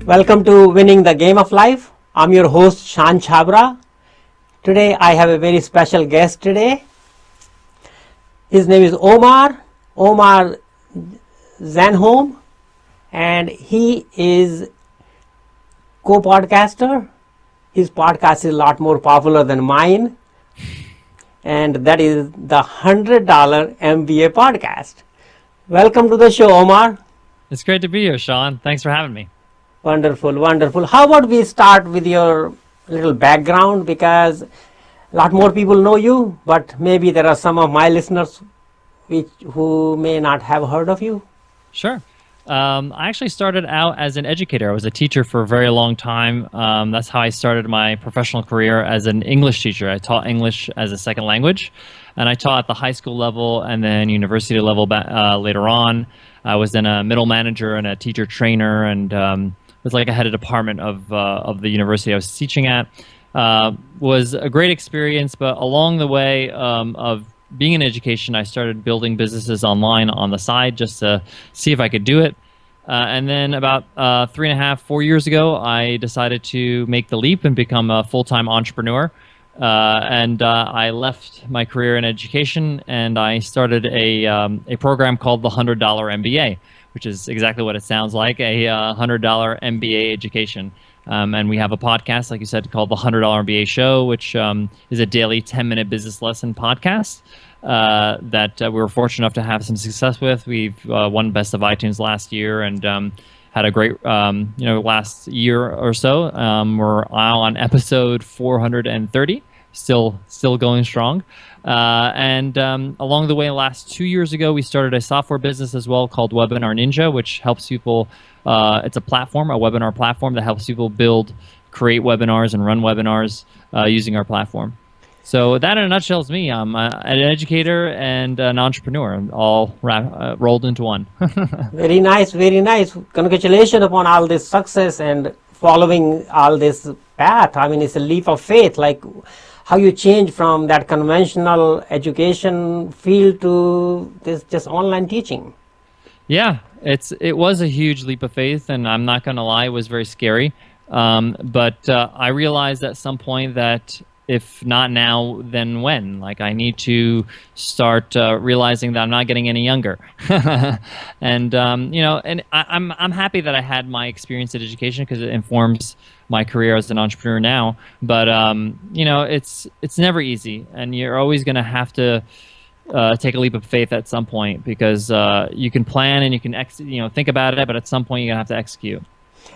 Welcome to Winning the Game of Life. I'm your host Shawn Chhabra. Today I have a very special guest today. His name is Omar Zenhom, and he is co-podcaster. His podcast is a lot more popular than mine, and that is the $100 MBA podcast. Welcome to the show, Omar. It's great to be here, Shawn. Thanks for having me. Wonderful, wonderful. How about we start with your little background, because a lot more people know you, but maybe there are some of my listeners who may not have heard of you. Sure. I actually started out as an educator. I was a teacher for a very long time. That's how I started my professional career as an English teacher. I taught English as a second language, and I taught at the high school level and then university level later on. I was then a middle manager and a teacher trainer, and was like a head of department of the university I was teaching at. Was a great experience, but along the way of being in education, I started building businesses online on the side just to see if I could do it. And then about 3.5, 4 years ago, I decided to make the leap and become a full-time entrepreneur. And I left my career in education, and I started a program called the $100 MBA, which is exactly what it sounds like, a $100 MBA education. And we have a podcast, like you said, called the $100 MBA Show, which is a daily 10-minute business lesson podcast that we were fortunate enough to have some success with. We've won Best of iTunes last year, and had a great, last year or so. We're now on episode 430, still going strong. And along the way, last 2 years ago, we started a software business as well called Webinar Ninja, which helps people. It's a platform, a webinar platform that helps people create webinars and run webinars using our platform. So that in a nutshell is me. I'm an educator and an entrepreneur, all rolled into one. Very nice, very nice. Congratulations upon all this success and following all this path. I mean, it's a leap of faith, like how you change from that conventional education field to this just online teaching. Yeah, it was a huge leap of faith, and I'm not going to lie, it was very scary. But I realized at some point that if not now, then when? Like, I need to start realizing that I'm not getting any younger. And and I'm happy that I had my experience in education because it informs my career as an entrepreneur now. But it's never easy, and you're always going to have to take a leap of faith at some point, because you can plan and you can think about it, but at some point you're gonna have to execute.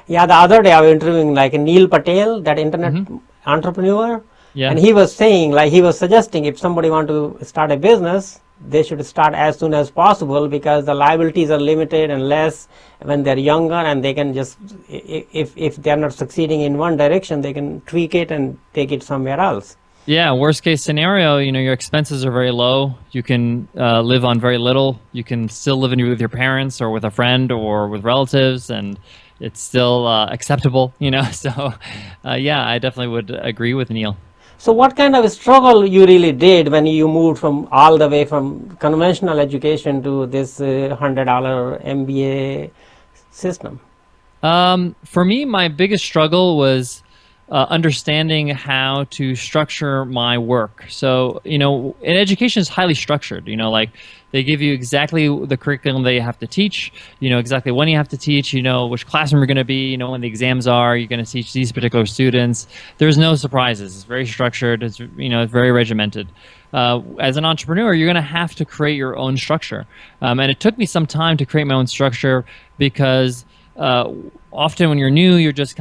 Yeah, the other day I was interviewing Neil Patel, that internet entrepreneur. Yeah. And he was saying, he was suggesting if somebody want to start a business, they should start as soon as possible, because the liabilities are limited and less when they're younger, and they can just, if they're not succeeding in one direction, they can tweak it and take it somewhere else. Yeah, worst case scenario, your expenses are very low. You can live on very little. You can still live with your parents or with a friend or with relatives, and it's still acceptable, So, yeah, I definitely would agree with Neil. So what kind of a struggle you really did when you moved all the way from conventional education to this $100 MBA system? For me, my biggest struggle was understanding how to structure my work. So, in education is highly structured, they give you exactly the curriculum that you have to teach, exactly when you have to teach, which classroom you're going to be, when the exams are, you're going to teach these particular students. There's no surprises. It's very structured. It's, it's very regimented. As an entrepreneur, you're going to have to create your own structure. And it took me some time to create my own structure, because often when you're new, you're just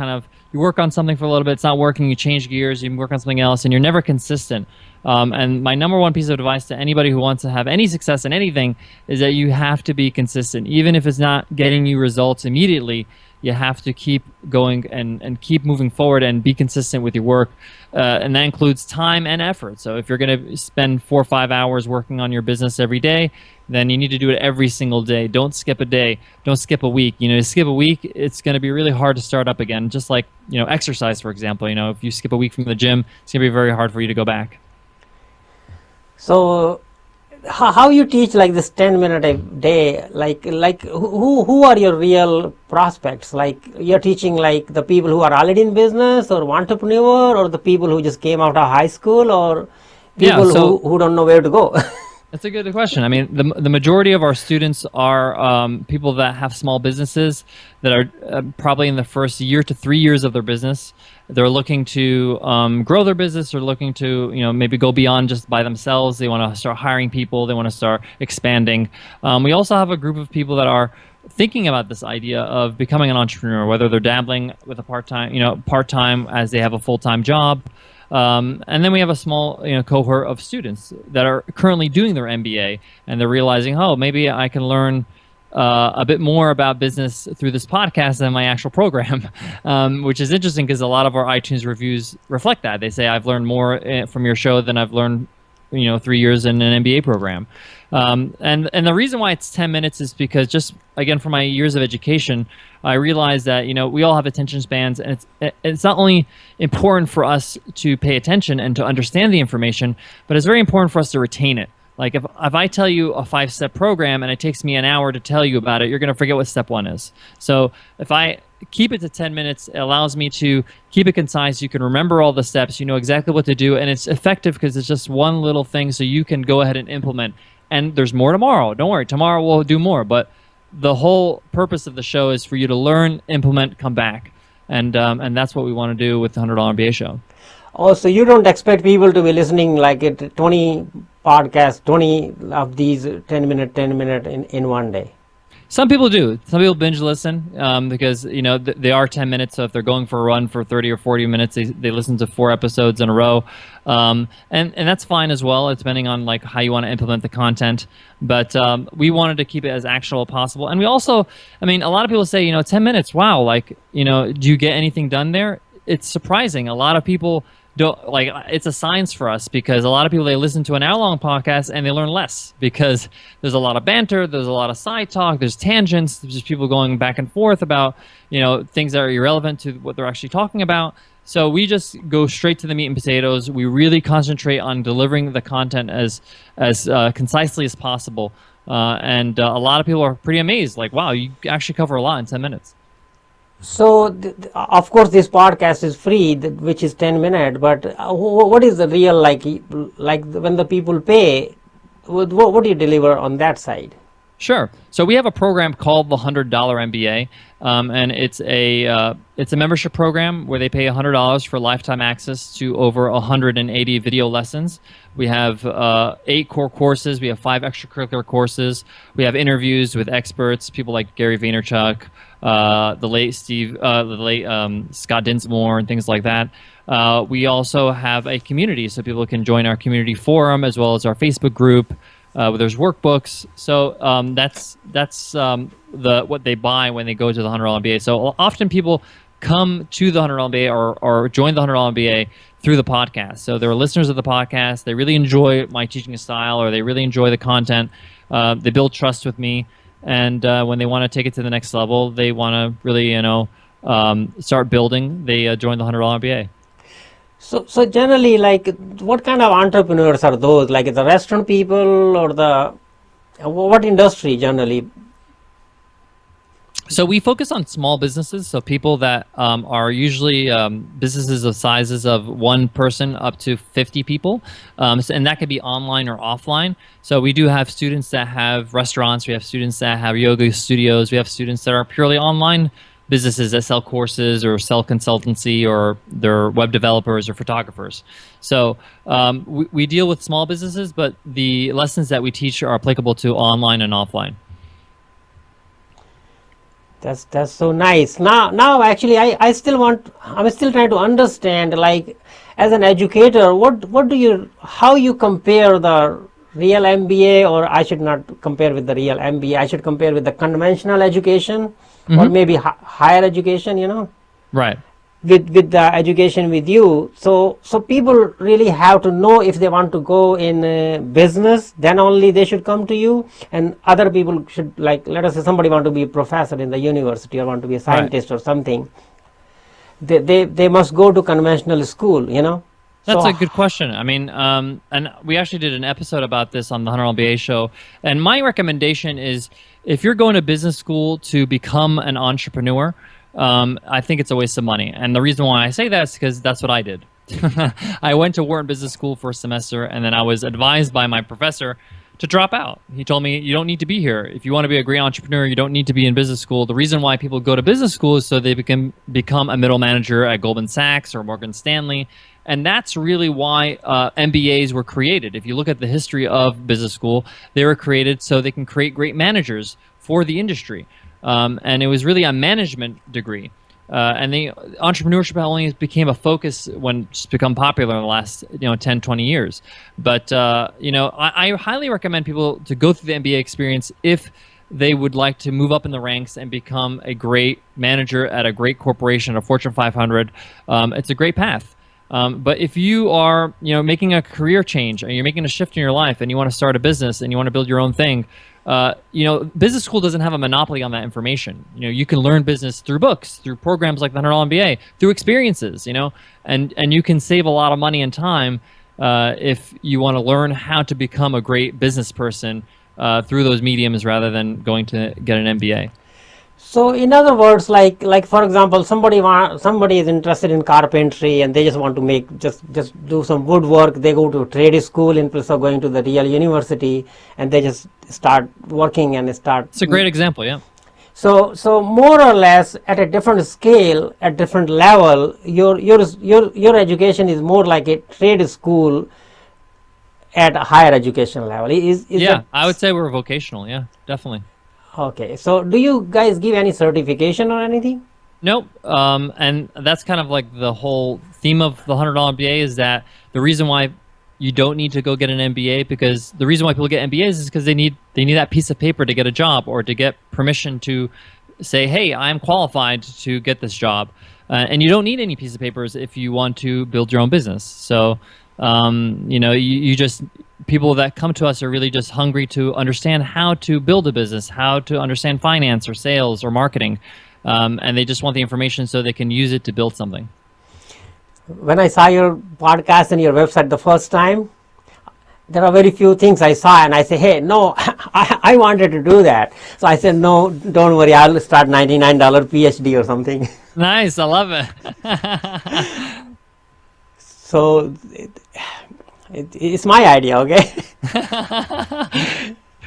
you work on something for a little bit, it's not working, you change gears, you work on something else, and you're never consistent. And my number one piece of advice to anybody who wants to have any success in anything is that you have to be consistent. Even if it's not getting you results immediately, you have to keep going and keep moving forward and be consistent with your work. And that includes time and effort. So if you're going to spend 4 or 5 hours working on your business every day, then you need to do it every single day. Don't skip a day. Don't skip a week. To skip a week, it's going to be really hard to start up again. Just like, exercise, for example. If you skip a week from the gym, it's going to be very hard for you to go back. So how you teach like this 10-minute a day, like who are your real prospects? Like you're teaching like the people who are already in business or entrepreneur, or the people who just came out of high school, or Yeah, people so who don't know where to go? that's a good question. I mean, the majority of our students are people that have small businesses that are probably in the first year to 3 years of their business. They're looking to grow their business, or looking to maybe go beyond just by themselves. They want to start hiring people. They want to start expanding. We also have a group of people that are thinking about this idea of becoming an entrepreneur, whether they're dabbling with a part-time as they have a full-time job. And then we have a small cohort of students that are currently doing their MBA, and they're realizing, oh, maybe I can learn a bit more about business through this podcast than my actual program, which is interesting because a lot of our iTunes reviews reflect that. They say, I've learned more from your show than I've learned 3 years in an MBA program. And the reason why it's 10 minutes is because, just again, from my years of education, I realized that we all have attention spans, and it's not only important for us to pay attention and to understand the information, but it's very important for us to retain it. Like if I tell you a 5-step program and it takes me an hour to tell you about it, you're going to forget what step 1 is. So if I keep it to 10 minutes, it allows me to keep it concise. You can remember all the steps, you know exactly what to do, and it's effective because it's just one little thing, so you can go ahead and implement. And there's more tomorrow. Don't worry, tomorrow we'll do more. But the whole purpose of the show is for you to learn, implement, come back. And that's what we want to do with the $100 MBA show. Oh, so you don't expect people to be listening like 20 podcasts, 20 of these 10-minute in one day? Some people do. Some people binge listen because they are 10 minutes. So if they're going for a run for 30 or 40 minutes, they listen to 4 episodes in a row, and that's fine as well, depending on like how you want to implement the content. But we wanted to keep it as actionable as possible. And we also, I mean, a lot of people say 10 minutes. Wow, like do you get anything done there? It's surprising. A lot of people don't it's a science for us, because a lot of people, they listen to an hour-long podcast and they learn less because there's a lot of banter, there's a lot of side talk, there's tangents, there's just people going back and forth about things that are irrelevant to what they're actually talking about. So we just go straight to the meat and potatoes. We really concentrate on delivering the content as concisely as possible, and a lot of people are pretty amazed, like, wow, you actually cover a lot in 10 minutes. So, of course, this podcast is free, which is 10 minutes, but what is the real, like when the people pay, what do you deliver on that side? Sure. So we have a program called the $100 MBA, and it's a membership program where they pay $100 for lifetime access to over 180 video lessons. We have 8 core courses. We have 5 extracurricular courses. We have interviews with experts, people like Gary Vaynerchuk, the late Scott Dinsmore, and things like that. We also have a community, so people can join our community forum as well as our Facebook group. There's workbooks. So that's what they buy when they go to the $100 MBA. So often people come to the $100 MBA or join the $100 MBA through the podcast. So they're listeners of the podcast. They really enjoy my teaching style, or they really enjoy the content. They build trust with me. And when they want to take it to the next level, they want to really, start building. They join the $100 MBA. So generally, like, what kind of entrepreneurs are those? Like the restaurant people, or what industry generally? So we focus on small businesses, so people that are usually businesses of sizes of 1 person up to 50 people, and that could be online or offline. So we do have students that have restaurants, we have students that have yoga studios, we have students that are purely online businesses that sell courses or sell consultancy, or they're web developers or photographers. So we deal with small businesses, but the lessons that we teach are applicable to online and offline. That's so nice. Now actually I'm still trying to understand, like, as an educator, how you compare the real MBA, or I should not compare with the real MBA, I should compare with the conventional education, or maybe higher education, Right. With the education with you. So people really have to know if they want to go in business, then only they should come to you, and other people should, like, let us say somebody want to be a professor in the university or want to be a scientist, right, or something. They must go to conventional school, That's So a good question. I mean, and we actually did an episode about this on the $100 MBA show. And my recommendation is, if you're going to business school to become an entrepreneur, I think it's a waste of money. And the reason why I say that is because that's what I did. I went to Wharton Business School for a semester, and then I was advised by my professor to drop out. He told me, you don't need to be here. If you want to be a great entrepreneur, you don't need to be in business school. The reason why people go to business school is so they can become a middle manager at Goldman Sachs or Morgan Stanley. And that's really why MBAs were created. If you look at the history of business school, they were created so they can create great managers for the industry. And it was really a management degree. And the entrepreneurship only became a focus when it's become popular in the last 10, 20 years. But I highly recommend people to go through the MBA experience if they would like to move up in the ranks and become a great manager at a great corporation, a Fortune 500. It's a great path. But if you are, making a career change and you're making a shift in your life and you want to start a business and you want to build your own thing, business school doesn't have a monopoly on that information. You can learn business through books, through programs like the $100 MBA, through experiences, and you can save a lot of money and time if you want to learn how to become a great business person through those mediums rather than going to get an MBA. So in other words, like for example, somebody is interested in carpentry and they just want to make just do some woodwork. They go to trade school in place of going to the real university, and they just start working and start. It's a great example, yeah. So more or less at a different scale, at different level, your education is more like a trade school at a higher education level. Is yeah, I would say we're vocational. Yeah, definitely. Okay, so do you guys give any certification or anything? Nope. And that's kind of like the whole theme of the $100 MBA is that the reason why you don't need to go get an MBA, because the reason why people get MBAs is because they need that piece of paper to get a job or to get permission to say, hey, I'm qualified to get this job. And you don't need any piece of papers if you want to build your own business. So, you just, people that come to us are really just hungry to understand how to build a business, how to understand finance or sales or marketing. And they just want the information so they can use it to build something. When I saw your podcast and your website the first time, there are very few things I saw and I say, hey, no, I wanted to do that. So I said, no, don't worry, I'll start $99 PhD or something. Nice, I love it. So it's my idea, okay?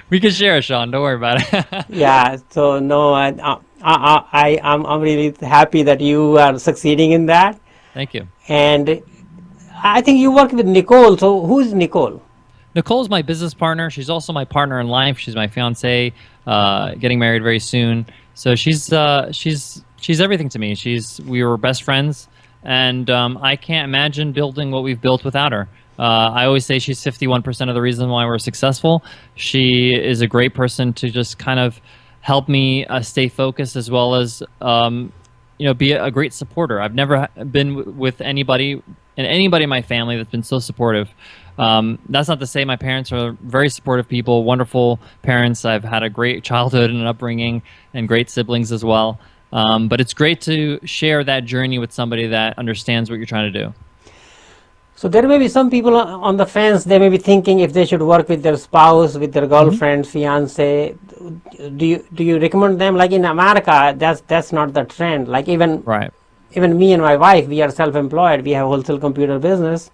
We can share it, Shawn. Don't worry about it. Yeah. So no, I'm really happy that you are succeeding in that. Thank you. And I think you work with Nicole. So who is Nicole? Nicole's my business partner. She's also my partner in life. She's my fiance, getting married very soon. So she's everything to me. We were best friends. And I can't imagine building what we've built without her. I always say she's 51% of the reason why we're successful. She is a great person to just kind of help me stay focused, as well as be a great supporter. I've never been with anybody in my family that's been so supportive. That's not to say my parents are very supportive people, wonderful parents. I've had a great childhood and upbringing and great siblings as well. But it's great to share that journey with somebody that understands what you're trying to do. So there may be some people on the fence, they may be thinking if they should work with their spouse, with their girlfriend, fiance. Do you recommend them? Like in America, that's not the trend. Like even me and my wife, we are self-employed. We have a wholesale computer business.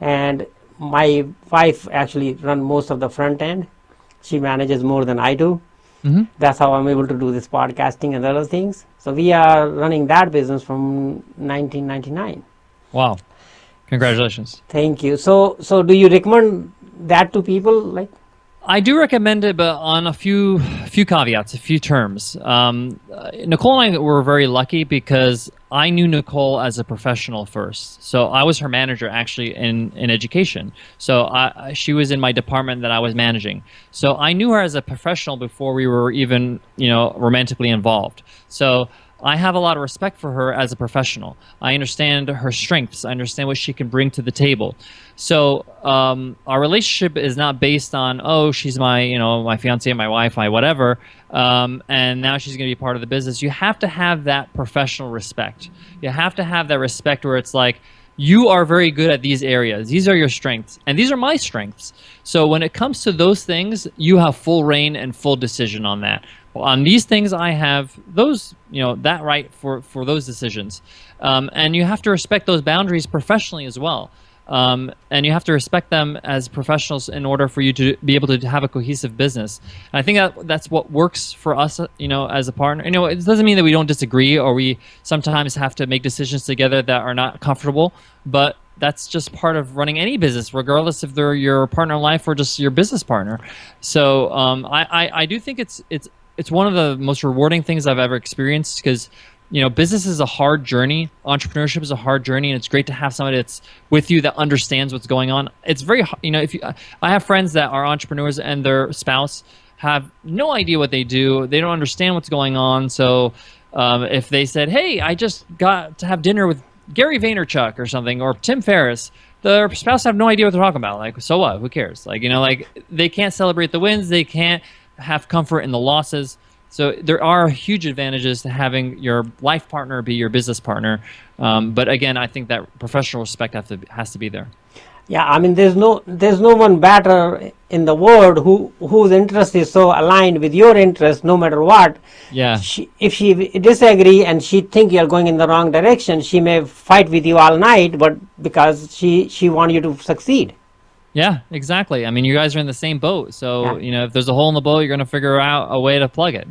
And my wife actually runs most of the front end. She manages more than I do. Mm-hmm. That's how I'm able to do this podcasting and other things. So we are running that business from 1999. Wow. Congratulations. Thank you. So do you recommend that to people? Like, I do recommend it, but on a few caveats, a few terms. Nicole and I were very lucky because I knew Nicole as a professional first. So I was her manager actually in education. So she was in my department that I was managing. So I knew her as a professional before we were even, romantically involved. So I have a lot of respect for her as a professional. I understand her strengths. I understand what she can bring to the table. So our relationship is not based on, oh, she's my, my fiance, my wife, my whatever, and now she's going to be part of the business. You have to have that professional respect. You have to have that respect where it's like, you are very good at these areas. These are your strengths, and these are my strengths. So when it comes to those things, you have full reign and full decision on that. Well, on these things, I have those, that right for those decisions. And you have to respect those boundaries professionally as well. And you have to respect them as professionals in order for you to be able to have a cohesive business. And I think that's what works for us, as a partner. It doesn't mean that we don't disagree or we sometimes have to make decisions together that are not comfortable, but that's just part of running any business, regardless if they're your partner in life or just your business partner. So I do think it's one of the most rewarding things I've ever experienced, because business is a hard journey. Entrepreneurship is a hard journey, and it's great to have somebody that's with you that understands what's going on. It's very, I have friends that are entrepreneurs and their spouse have no idea what they do. They don't understand what's going on. So if they said, "Hey, I just got to have dinner with Gary Vaynerchuk or something, or Tim Ferriss," their spouse have no idea what they're talking about. Like, so what? Who cares? Like, they can't celebrate the wins. They can't have comfort in the losses. So there are huge advantages to having your life partner be your business partner. But again, I think that professional respect has to be there. Yeah, I mean, there's no one better in the world whose interest is so aligned with your interest, no matter what. Yeah. If she disagree and she think you're going in the wrong direction, she may fight with you all night, but because she wants you to succeed. Yeah, exactly. I mean, you guys are in the same boat. So, Yeah. if there's a hole in the boat, you're going to figure out a way to plug it,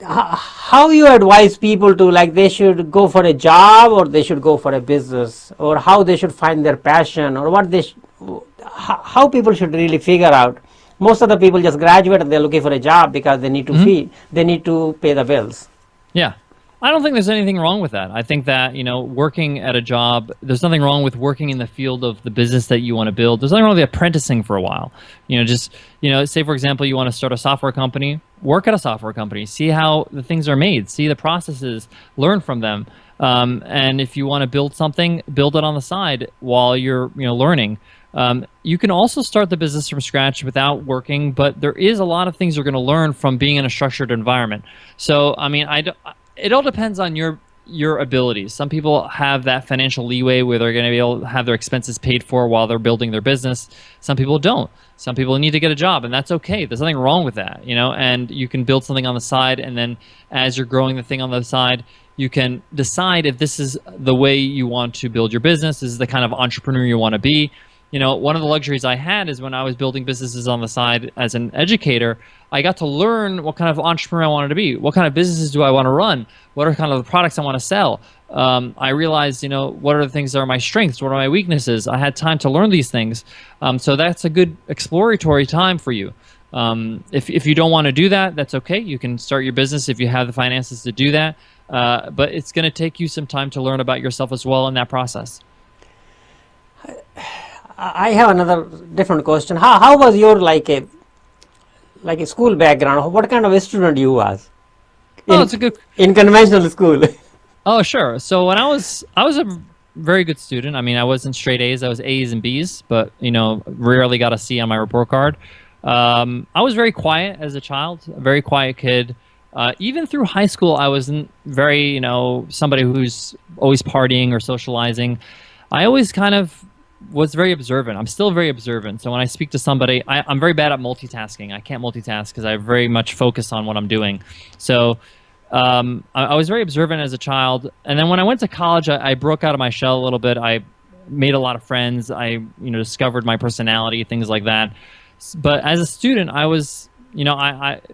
How you advise people to, like, they should go for a job or they should go for a business, or how they should find their passion, or how people should really figure out? Most of the people just graduate and they're looking for a job because they need to they need to pay the bills. Yeah. I don't think there's anything wrong with that. I think that, working at a job, there's nothing wrong with working in the field of the business that you want to build. There's nothing wrong with apprenticing for a while. Say, for example, you want to start a software company, work at a software company, see how the things are made, see the processes, learn from them. And if you want to build something, build it on the side while you're, learning. You can also start the business from scratch without working, but there is a lot of things you're going to learn from being in a structured environment. So, I mean, it all depends on your abilities. Some people have that financial leeway where they're going to be able to have their expenses paid for while they're building their business. Some people don't. Some people need to get a job, and that's okay. There's nothing wrong with that, and you can build something on the side, and then as you're growing the thing on the side, you can decide if this is the way you want to build your business. This is the kind of entrepreneur you want to be. One of the luxuries I had is when I was building businesses on the side as an educator, I got to learn what kind of entrepreneur I wanted to be. What kind of businesses do I want to run? What are kind of the products I want to sell? I realized, what are the things that are my strengths? What are my weaknesses? I had time to learn these things. So that's a good exploratory time for you. If you don't want to do that, that's okay. You can start your business if you have the finances to do that. But it's going to take you some time to learn about yourself as well in that process. I have another different question. How was your like a school background? What kind of a student you was? It's a good in conventional school. Oh, sure. So when I was a very good student. I mean, I wasn't straight A's. I was A's and B's, but rarely got a C on my report card. I was very quiet as a child, a very quiet kid. Even through high school, I wasn't very, somebody who's always partying or socializing. I always kind of was very observant. I'm still very observant. So when I speak to somebody, I'm very bad at multitasking. I can't multitask because I very much focus on what I'm doing. So I was very observant as a child. And then when I went to college, I broke out of my shell a little bit. I made a lot of friends. I discovered my personality, things like that. But as a student, I was,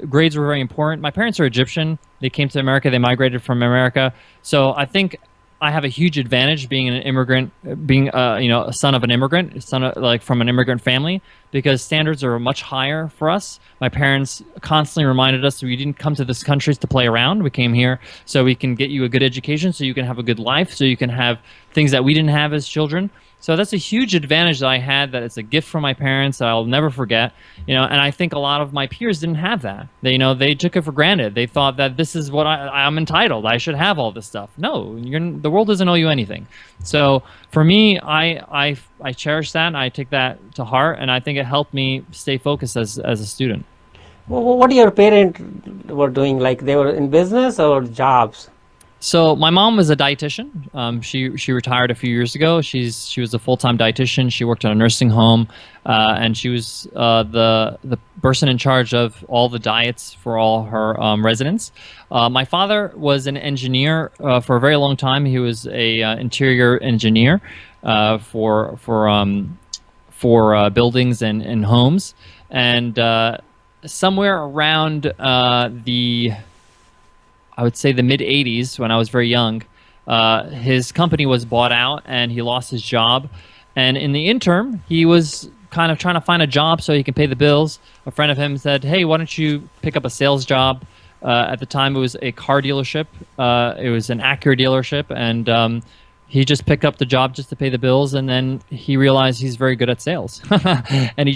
grades were very important. My parents are Egyptian. They came to America. They migrated from America. So I think I have a huge advantage being an immigrant, being a son of an immigrant, from an immigrant family, because standards are much higher for us. My parents constantly reminded us that we didn't come to this country to play around. We came here so we can get you a good education, so you can have a good life, so you can have things that we didn't have as children. So that's a huge advantage that I had, that it's a gift from my parents that I'll never forget. And I think a lot of my peers didn't have that. They took it for granted. They thought that this is what I'm entitled. I should have all this stuff. No, the world doesn't owe you anything. So for me, I cherish that, and I take that to heart, and I think it helped me stay focused as a student. Well, what your parents were doing? Like, they were in business or jobs? So my mom was a dietitian. She retired a few years ago. She was a full-time dietitian. She worked in a nursing home, and she was the person in charge of all the diets for all her residents. My father was an engineer for a very long time. He was a interior engineer for buildings and homes, and somewhere around I would say the mid 80s, when I was very young, his company was bought out and he lost his job. And in the interim, he was kind of trying to find a job so he can pay the bills. A friend of him said, "Hey, why don't you pick up a sales job?" At the time, it was a car dealership. It was an Acura dealership. And he just picked up the job just to pay the bills. And then he realized he's very good at sales. And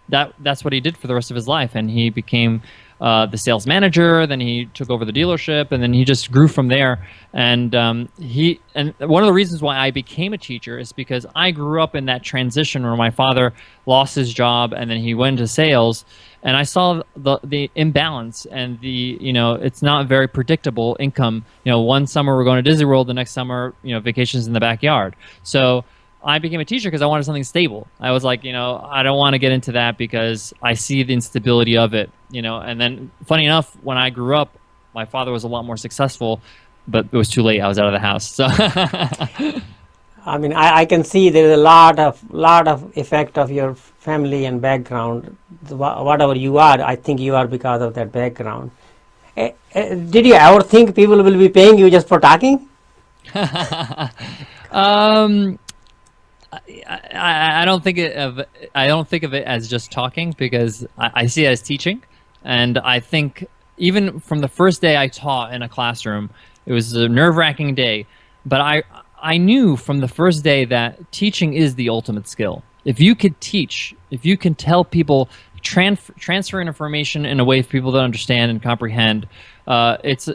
that's what he did for the rest of his life. And he became the sales manager. Then he took over the dealership, and then he just grew from there. And one of the reasons why I became a teacher is because I grew up in that transition where my father lost his job and then he went into sales, and I saw the imbalance and it's not very predictable income. One summer we're going to Disney World, the next summer vacations in the backyard. So I became a teacher because I wanted something stable. I was like, I don't want to get into that because I see the instability of it, And then, funny enough, when I grew up, my father was a lot more successful, but it was too late. I was out of the house. So, I mean, I can see there is a lot of effect of your family and background. Whatever you are, I think you are because of that background. Did you ever think people will be paying you just for talking? I don't think of it as just talking, because I see it as teaching. And I think even from the first day I taught in a classroom, it was a nerve-wracking day, but I knew from the first day that teaching is the ultimate skill. If you could teach, if you can tell people, transfer information in a way for people to understand and comprehend, it's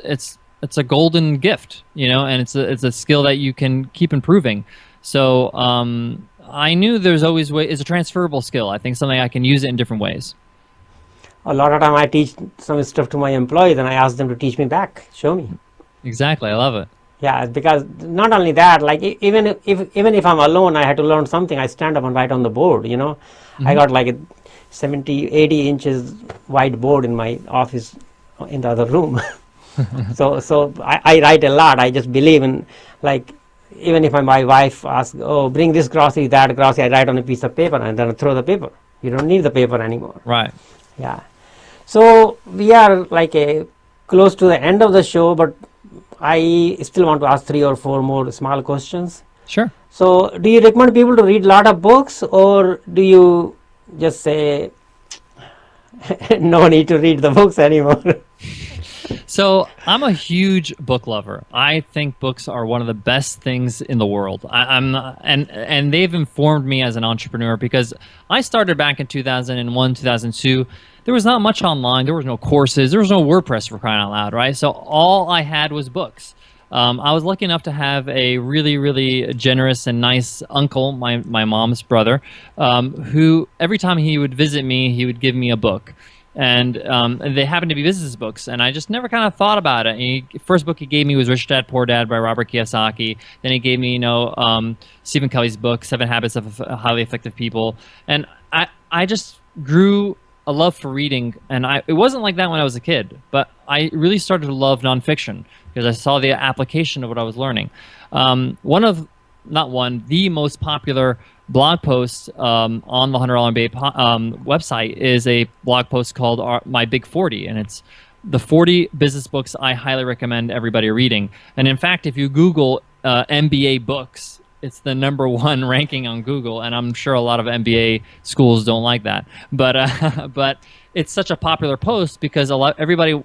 a golden gift, and it's a skill that you can keep improving. So I knew there's always it's a transferable skill. I think something I can use it in different ways. A lot of time I teach some stuff to my employees and I ask them to teach me back, show me. Exactly, I love it. Yeah, because not only that, like even if I'm alone, I had to learn something, I stand up and write on the board, Mm-hmm. I got like a 80 inches wide board in my office in the other room. So I write a lot. I just believe in, like, even if my wife asks, "Oh, bring this grocery, that grocery," I write on a piece of paper and then I throw the paper. You don't need the paper anymore. Right. Yeah. So we are like close to the end of the show, but I still want to ask 3 or 4 more small questions. Sure. So do you recommend people to read a lot of books, or do you just say no need to read the books anymore? So I'm a huge book lover. I think books are one of the best things in the world. And they've informed me as an entrepreneur, because I started back in 2001, 2002. There was not much online. There was no courses. There was no WordPress, for crying out loud, right? So all I had was books. I was lucky enough to have a really, really generous and nice uncle, my mom's brother, who every time he would visit me, he would give me a book. And they happened to be business books, and I just never kind of thought about it. First book he gave me was Rich Dad Poor Dad by Robert Kiyosaki. Then he gave me, Stephen Covey's book, 7 Habits of Highly Effective People. And I just grew a love for reading, and it wasn't like that when I was a kid, but I really started to love nonfiction because I saw the application of what I was learning. The most popular blog post on the $100 MBA website is a blog post called My Big 40, and it's the 40 business books I highly recommend everybody reading. And in fact, if you Google MBA books, it's the #1 ranking on Google, and I'm sure a lot of MBA schools don't like that. But it's such a popular post because everybody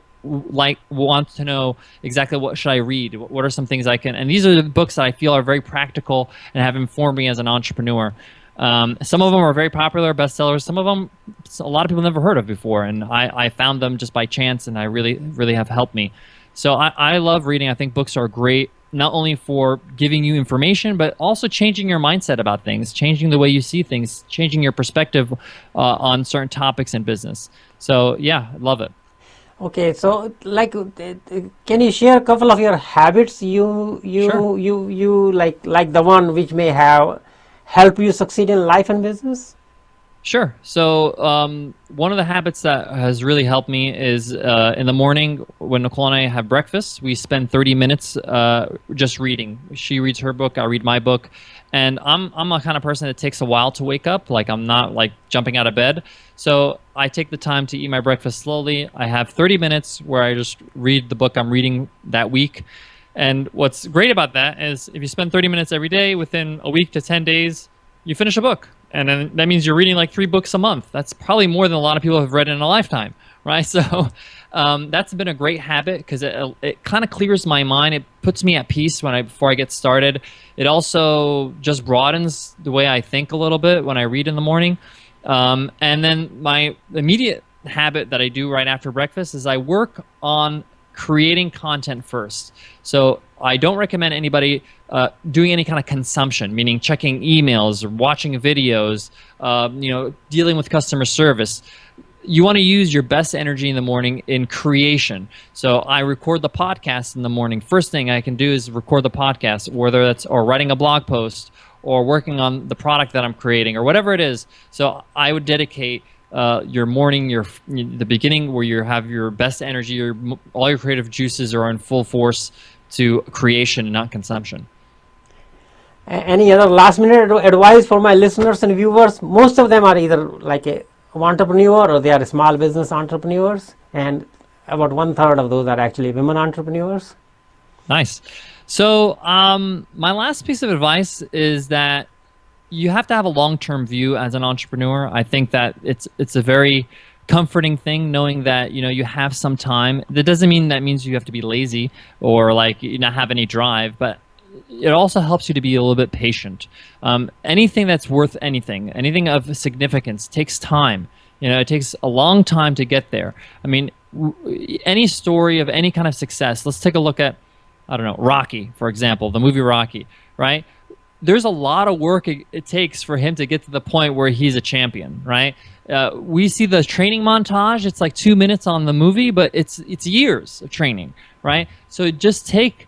wants to know exactly what should I read, what are some things I can, and these are the books that I feel are very practical and have informed me as an entrepreneur. Some of them are very popular bestsellers. Some of them a lot of people never heard of before, and I found them just by chance, and I really, really have helped me. So I love reading. I think books are great, not only for giving you information, but also changing your mindset about things, changing the way you see things, changing your perspective on certain topics in business. So yeah, I love it. Okay, so like, can you share a couple of your habits Sure. you like the one which may have help you succeed in life and business? Sure. So one of the habits that has really helped me is in the morning when Nicole and I have breakfast, we spend 30 minutes just reading. She reads her book, I read my book, and I'm a kind of person that takes a while to wake up. Like I'm not like jumping out of bed, so I take the time to eat my breakfast slowly. I have 30 minutes where I just read the book I'm reading that week. And what's great about that is if you spend 30 minutes every day, within a week to 10 days, you finish a book. And then that means you're reading like 3 books a month. That's probably more than a lot of people have read in a lifetime, right? So that's been a great habit because it kind of clears my mind. It puts me at peace before I get started. It also just broadens the way I think a little bit when I read in the morning. And then my immediate habit that I do right after breakfast is I work on creating content first. So I don't recommend anybody doing any kind of consumption, meaning checking emails, or watching videos, dealing with customer service. You want to use your best energy in the morning in creation. So I record the podcast in the morning. First thing I can do is record the podcast, whether that's or writing a blog post or working on the product that I'm creating or whatever it is. So I would dedicate your morning, the beginning where you have your best energy, all your creative juices are in full force to creation and not consumption. Any other last minute advice for my listeners and viewers? Most of them are either like a entrepreneur or they are small business entrepreneurs, and about 1/3 of those are actually women entrepreneurs. Nice. So my last piece of advice is that you have to have a long-term view as an entrepreneur. I think that it's a very comforting thing knowing that you have some time. That doesn't mean that means you have to be lazy or like you not have any drive, but it also helps you to be a little bit patient. Anything that's worth anything of significance takes time. It takes a long time to get there. I mean, any story of any kind of success. Let's take a look at, I don't know, Rocky, for example, the movie Rocky, right? There's a lot of work it takes for him to get to the point where he's a champion, right? We see the training montage. It's like 2 minutes on the movie, but it's years of training, right? So just take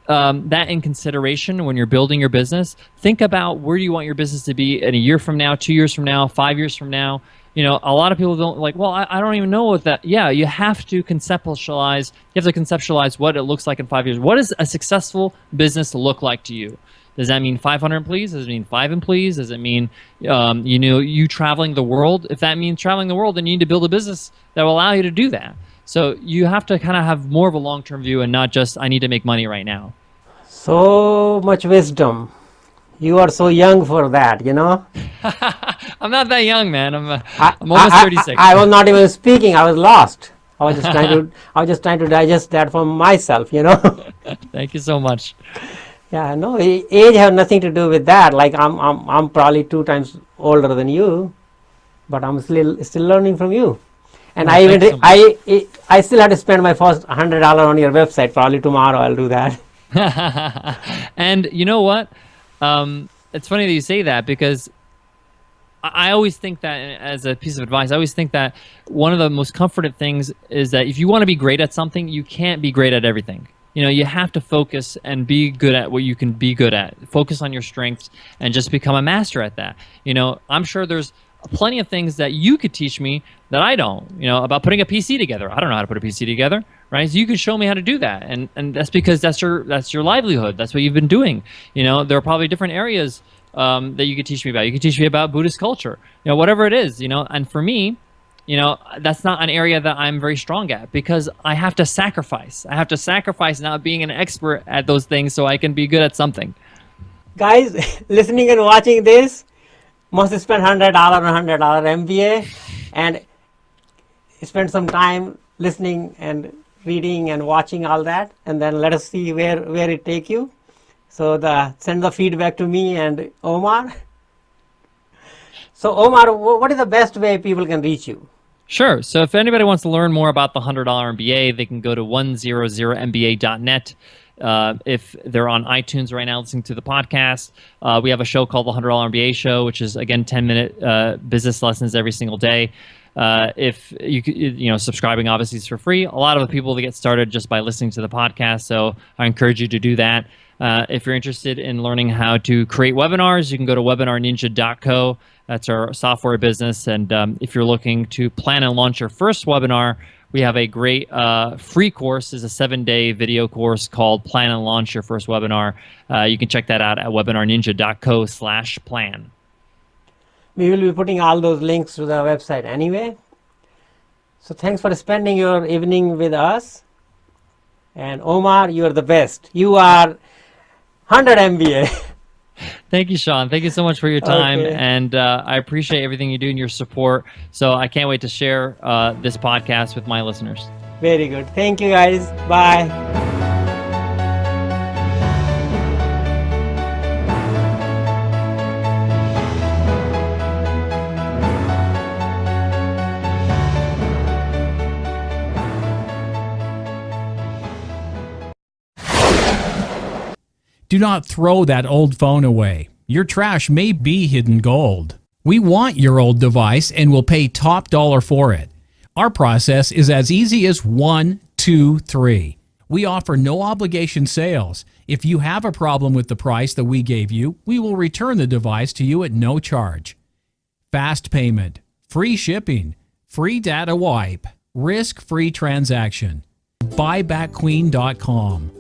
that in consideration when you're building your business. Think about where you want your business to be in a year from now, 2 years from now, 5 years from now. A lot of people don't like, well, I don't even know what that. Yeah, you have to conceptualize. You have to conceptualize what it looks like in 5 years. What does a successful business look like to you? Does that mean 500 employees? Does it mean 5 employees? Does it mean you traveling the world? If that means traveling the world, then you need to build a business that will allow you to do that. So you have to kind of have more of a long-term view and not just I need to make money right now. So much wisdom. You are so young for that, I'm not that young, man. I'm almost 36. I was not even speaking. I was lost. I was just trying to digest that for myself, Thank you so much. Yeah, no, age have nothing to do with that. Like I'm probably 2 times older than you, but I'm still learning from you. And I still have to spend my first $100 on your website. Probably tomorrow I'll do that. And you know what? It's funny that you say that because I always think that as a piece of advice, I always think that one of the most comforting things is that if you want to be great at something, you can't be great at everything. You have to focus and be good at what you can be good at. Focus on your strengths and just become a master at that. I'm sure there's plenty of things that you could teach me that I don't, about putting a PC together. I don't know how to put a PC together, right? So you could show me how to do that. And that's because that's your livelihood. That's what you've been doing. There are probably different areas that you could teach me about. You could teach me about Buddhist culture, whatever it is, and for me, that's not an area that I'm very strong at because I have to sacrifice. I have to sacrifice not being an expert at those things so I can be good at something. Guys, listening and watching this, must spend $100 on $100 MBA and spend some time listening and reading and watching all that, and then let us see where it take you. So send the feedback to me and Omar. So Omar, what is the best way people can reach you? Sure. So if anybody wants to learn more about the $100 MBA, they can go to 100mba.net. If they're on iTunes right now listening to the podcast, we have a show called the $100 MBA Show, which is, again, 10-minute business lessons every single day. If subscribing obviously is for free. A lot of the people that get started just by listening to the podcast, so I encourage you to do that. If you're interested in learning how to create webinars, you can go to webinarninja.co. That's our software business. And if you're looking to plan and launch your first webinar, we have a great free course. It's a 7-day video course called Plan and Launch Your First Webinar. You can check that out at webinarninja.co/plan. We will be putting all those links to the website anyway. So thanks for spending your evening with us. And Omar, you are the best. You are 100 MBA. Thank you, Shawn. Thank you so much for your time. Okay. And I appreciate everything you do and your support. So I can't wait to share this podcast with my listeners. Very good. Thank you, guys. Bye. Do not throw that old phone away. Your trash may be hidden gold. We want your old device and will pay top dollar for it. Our process is as easy as 1, 2, 3. We offer no obligation sales. If you have a problem with the price that we gave you, we will return the device to you at no charge. Fast payment, free shipping, free data wipe, risk-free transaction. Buybackqueen.com.